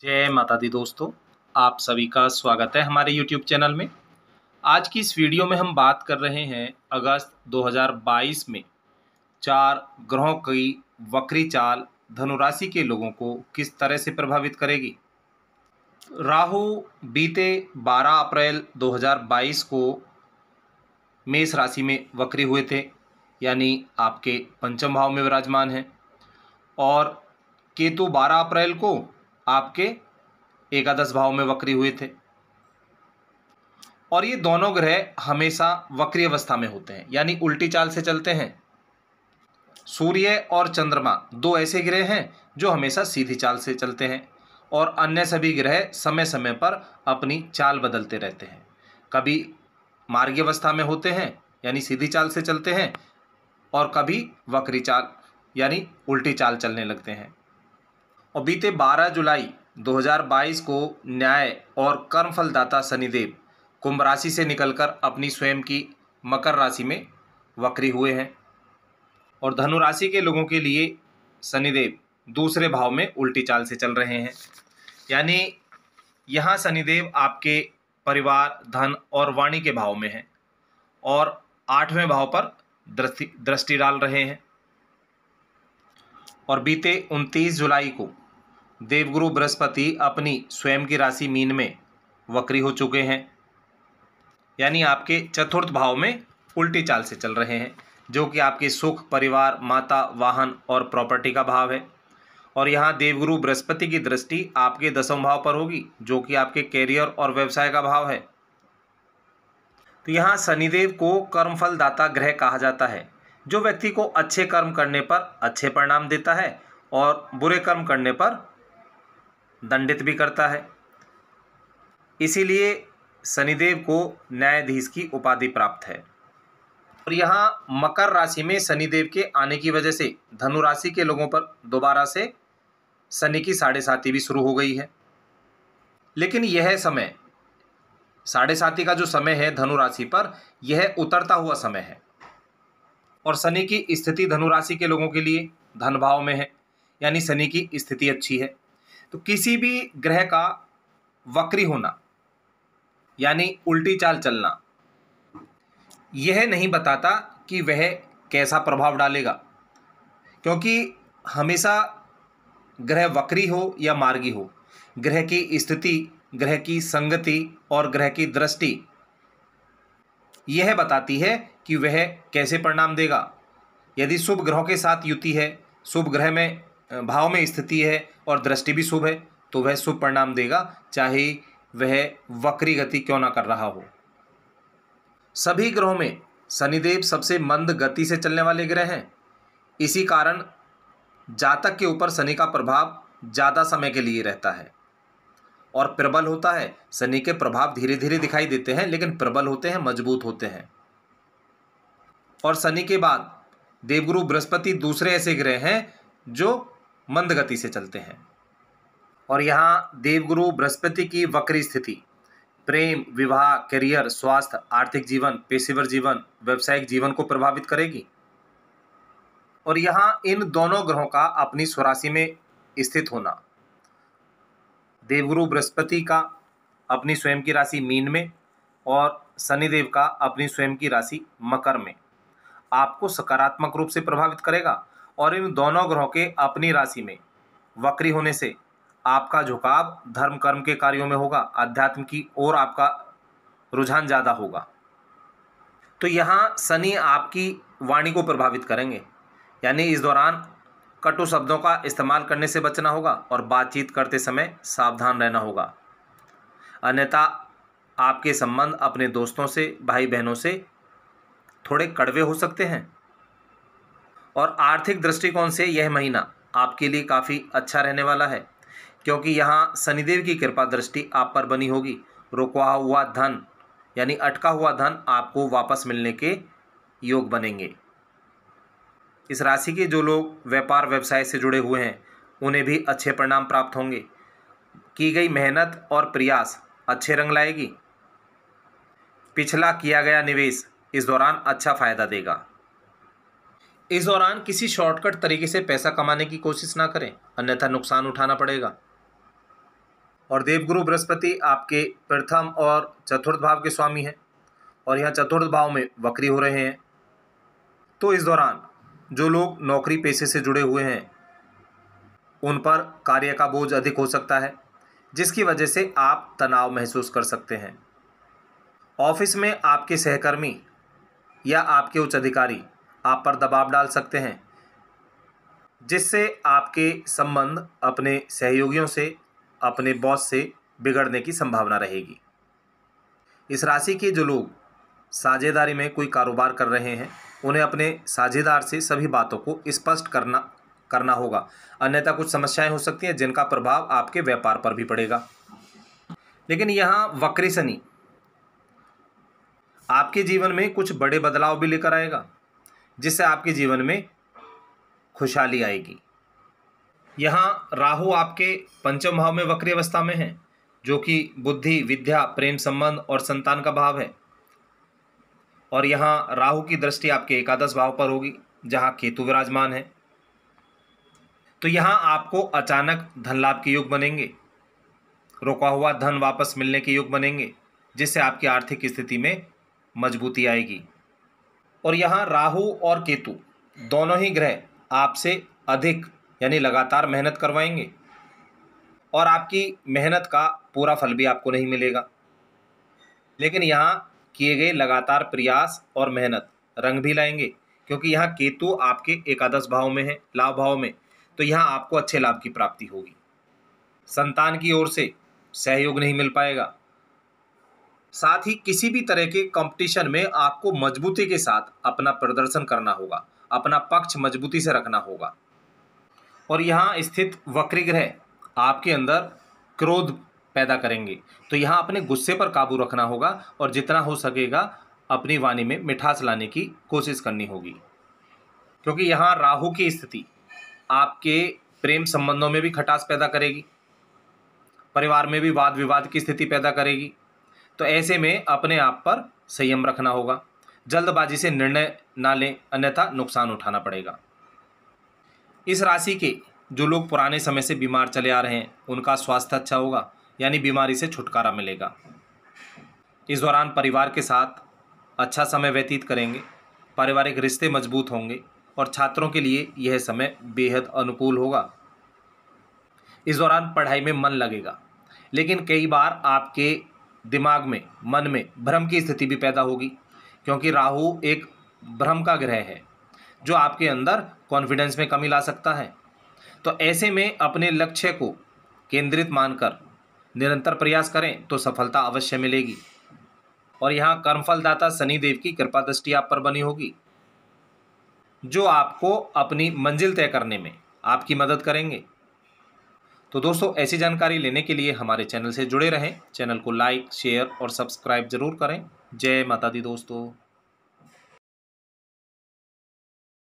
जय माता दी दोस्तों, आप सभी का स्वागत है हमारे YouTube चैनल में। आज की इस वीडियो में हम बात कर रहे हैं अगस्त 2022 में 4 ग्रहों की वक्री चाल धनु राशि के लोगों को किस तरह से प्रभावित करेगी। राहु बीते 12 अप्रैल 2022 को मेष राशि में वक्री हुए थे, यानी आपके पंचम भाव में विराजमान हैं। और केतु 12 अप्रैल को आपके एकादश भाव में वक्री हुए थे। और ये दोनों ग्रह हमेशा वक्री अवस्था में होते हैं, यानी उल्टी चाल से चलते हैं। सूर्य और चंद्रमा दो ऐसे ग्रह हैं जो हमेशा सीधी चाल से चलते हैं, और अन्य सभी ग्रह समय समय पर अपनी चाल बदलते रहते हैं। कभी मार्गी अवस्था में होते हैं, यानी सीधी चाल से चलते हैं, और कभी वक्री चाल यानी उल्टी चाल चलने लगते हैं। और बीते 12 जुलाई 2022 को न्याय और कर्मफलदाता शनिदेव कुंभ राशि से निकलकर अपनी स्वयं की मकर राशि में वक्री हुए हैं। और धनु राशि के लोगों के लिए शनिदेव दूसरे भाव में उल्टी चाल से चल रहे हैं, यानी यहाँ शनिदेव आपके परिवार, धन और वाणी के भाव में हैं और 8वें भाव पर दृष्टि डाल रहे हैं। और बीते 29 जुलाई को देवगुरु बृहस्पति अपनी स्वयं की राशि मीन में वक्री हो चुके हैं, यानी आपके चतुर्थ भाव में उल्टी चाल से चल रहे हैं, जो कि आपके सुख, परिवार, माता, वाहन और प्रॉपर्टी का भाव है। और यहाँ देवगुरु बृहस्पति की दृष्टि आपके 10वें भाव पर होगी, जो कि आपके कैरियर और व्यवसाय का भाव है। तो यहाँ शनिदेव को कर्मफल दाता ग्रह कहा जाता है, जो व्यक्ति को अच्छे कर्म करने पर अच्छे परिणाम देता है और बुरे कर्म करने पर दंडित भी करता है। इसीलिए शनिदेव को न्यायाधीश की उपाधि प्राप्त है। और यहाँ मकर राशि में शनिदेव के आने की वजह से धनु राशि के लोगों पर दोबारा से शनि की 7.5 भी शुरू हो गई है। लेकिन यह समय 7.5 का जो समय है धनु राशि पर, यह उतरता हुआ समय है। और शनि की स्थिति धनु राशि के लोगों के लिए धन भाव में है, यानी शनि की स्थिति अच्छी है। तो किसी भी ग्रह का वक्री होना यानी उल्टी चाल चलना यह नहीं बताता कि वह कैसा प्रभाव डालेगा, क्योंकि हमेशा ग्रह वक्री हो या मार्गी हो, ग्रह की स्थिति, ग्रह की संगति और ग्रह की दृष्टि यह बताती है कि वह कैसे परिणाम देगा। यदि शुभ ग्रहों के साथ युति है, शुभ ग्रह में भाव में स्थिति है और दृष्टि भी शुभ है, तो वह शुभ परिणाम देगा, चाहे वह वक्री गति क्यों ना कर रहा हो। सभी ग्रहों में शनिदेव सबसे मंद गति से चलने वाले ग्रह हैं। इसी कारण जातक के ऊपर शनि का प्रभाव ज़्यादा समय के लिए रहता है और प्रबल होता है। शनि के प्रभाव धीरे धीरे दिखाई देते हैं, लेकिन प्रबल होते हैं, मजबूत होते हैं। और शनि के बाद देवगुरु बृहस्पति दूसरे ऐसे ग्रह हैं जो मंद गति से चलते हैं। और यहाँ देवगुरु बृहस्पति की वक्री स्थिति प्रेम, विवाह, करियर, स्वास्थ्य, आर्थिक जीवन, पेशेवर जीवन, व्यावसायिक जीवन को प्रभावित करेगी। और यहाँ इन दोनों ग्रहों का अपनी स्वराशि में स्थित होना, देवगुरु बृहस्पति का अपनी स्वयं की राशि मीन में और शनिदेव का अपनी स्वयं की राशि मकर में, आपको सकारात्मक रूप से प्रभावित करेगा। और इन दोनों ग्रहों के अपनी राशि में वक्री होने से आपका झुकाव धर्म कर्म के कार्यों में होगा, अध्यात्म की ओर आपका रुझान ज़्यादा होगा। तो यहाँ शनि आपकी वाणी को प्रभावित करेंगे, यानी इस दौरान कटु शब्दों का इस्तेमाल करने से बचना होगा और बातचीत करते समय सावधान रहना होगा। अन्यथा आपके संबंध अपने दोस्तों से, भाई बहनों से थोड़े कड़वे हो सकते हैं। और आर्थिक दृष्टिकोण से यह महीना आपके लिए काफ़ी अच्छा रहने वाला है, क्योंकि यहाँ शनिदेव की कृपा दृष्टि आप पर बनी होगी। रुका हुआ धन यानी अटका हुआ धन आपको वापस मिलने के योग बनेंगे। इस राशि के जो लोग व्यापार व्यवसाय से जुड़े हुए हैं, उन्हें भी अच्छे परिणाम प्राप्त होंगे। की गई मेहनत और प्रयास अच्छे रंग लाएगी। पिछला किया गया निवेश इस दौरान अच्छा फायदा देगा। इस दौरान किसी शॉर्टकट तरीके से पैसा कमाने की कोशिश ना करें, अन्यथा नुकसान उठाना पड़ेगा। और देवगुरु बृहस्पति आपके प्रथम और चतुर्थ भाव के स्वामी हैं और यहाँ चतुर्थ भाव में वक्री हो रहे हैं। तो इस दौरान जो लोग नौकरी पेशे से जुड़े हुए हैं उन पर कार्य का बोझ अधिक हो सकता है, जिसकी वजह से आप तनाव महसूस कर सकते हैं। ऑफिस में आपके सहकर्मी या आपके उच्च अधिकारी आप पर दबाव डाल सकते हैं, जिससे आपके संबंध अपने सहयोगियों से, अपने बॉस से बिगड़ने की संभावना रहेगी। इस राशि के जो लोग साझेदारी में कोई कारोबार कर रहे हैं उन्हें अपने साझेदार से सभी बातों को स्पष्ट करना होगा, अन्यथा कुछ समस्याएं हो सकती हैं जिनका प्रभाव आपके व्यापार पर भी पड़ेगा। लेकिन यहाँ वक्री शनि आपके जीवन में कुछ बड़े बदलाव भी लेकर आएगा, जिससे आपके जीवन में खुशहाली आएगी। यहाँ राहु आपके पंचम भाव में वक्री अवस्था में है, जो कि बुद्धि, विद्या, प्रेम संबंध और संतान का भाव है। और यहाँ राहु की दृष्टि आपके एकादश भाव पर होगी, जहाँ केतु विराजमान है। तो यहाँ आपको अचानक धन लाभ के योग बनेंगे, रोका हुआ धन वापस मिलने के योग बनेंगे, जिससे आपकी आर्थिक स्थिति में मजबूती आएगी। और यहाँ राहु और केतु दोनों ही ग्रह आपसे अधिक यानी लगातार मेहनत करवाएंगे और आपकी मेहनत का पूरा फल भी आपको नहीं मिलेगा। लेकिन यहाँ किए गए लगातार प्रयास और मेहनत रंग भी लाएंगे, क्योंकि यहाँ केतु आपके एकादश भाव में है, लाभ भाव में। तो यहाँ आपको अच्छे लाभ की प्राप्ति होगी। संतान की ओर से सहयोग नहीं मिल पाएगा। साथ ही किसी भी तरह के कंपटीशन में आपको मजबूती के साथ अपना प्रदर्शन करना होगा, अपना पक्ष मजबूती से रखना होगा। और यहाँ स्थित वक्री ग्रह आपके अंदर क्रोध पैदा करेंगे, तो यहाँ अपने गुस्से पर काबू रखना होगा और जितना हो सकेगा अपनी वाणी में मिठास लाने की कोशिश करनी होगी, क्योंकि यहाँ राहु की स्थिति आपके प्रेम संबंधों में भी खटास पैदा करेगी, परिवार में भी वाद विवाद की स्थिति पैदा करेगी। तो ऐसे में अपने आप पर संयम रखना होगा, जल्दबाजी से निर्णय ना लें, अन्यथा नुकसान उठाना पड़ेगा। इस राशि के जो लोग पुराने समय से बीमार चले आ रहे हैं उनका स्वास्थ्य अच्छा होगा, यानी बीमारी से छुटकारा मिलेगा। इस दौरान परिवार के साथ अच्छा समय व्यतीत करेंगे, पारिवारिक रिश्ते मजबूत होंगे और छात्रों के लिए यह समय बेहद अनुकूल होगा। इस दौरान पढ़ाई में मन लगेगा, लेकिन कई बार आपके दिमाग में, मन में भ्रम की स्थिति भी पैदा होगी, क्योंकि राहु एक भ्रम का ग्रह है जो आपके अंदर कॉन्फिडेंस में कमी ला सकता है। तो ऐसे में अपने लक्ष्य को केंद्रित मानकर निरंतर प्रयास करें तो सफलता अवश्य मिलेगी। और यहाँ कर्मफलदाता शनिदेव की कृपा दृष्टि आप पर बनी होगी, जो आपको अपनी मंजिल तय करने में आपकी मदद करेंगे। तो दोस्तों, ऐसी जानकारी लेने के लिए हमारे चैनल से जुड़े रहें। चैनल को लाइक, शेयर और सब्सक्राइब जरूर करें। जय माता दी दोस्तों।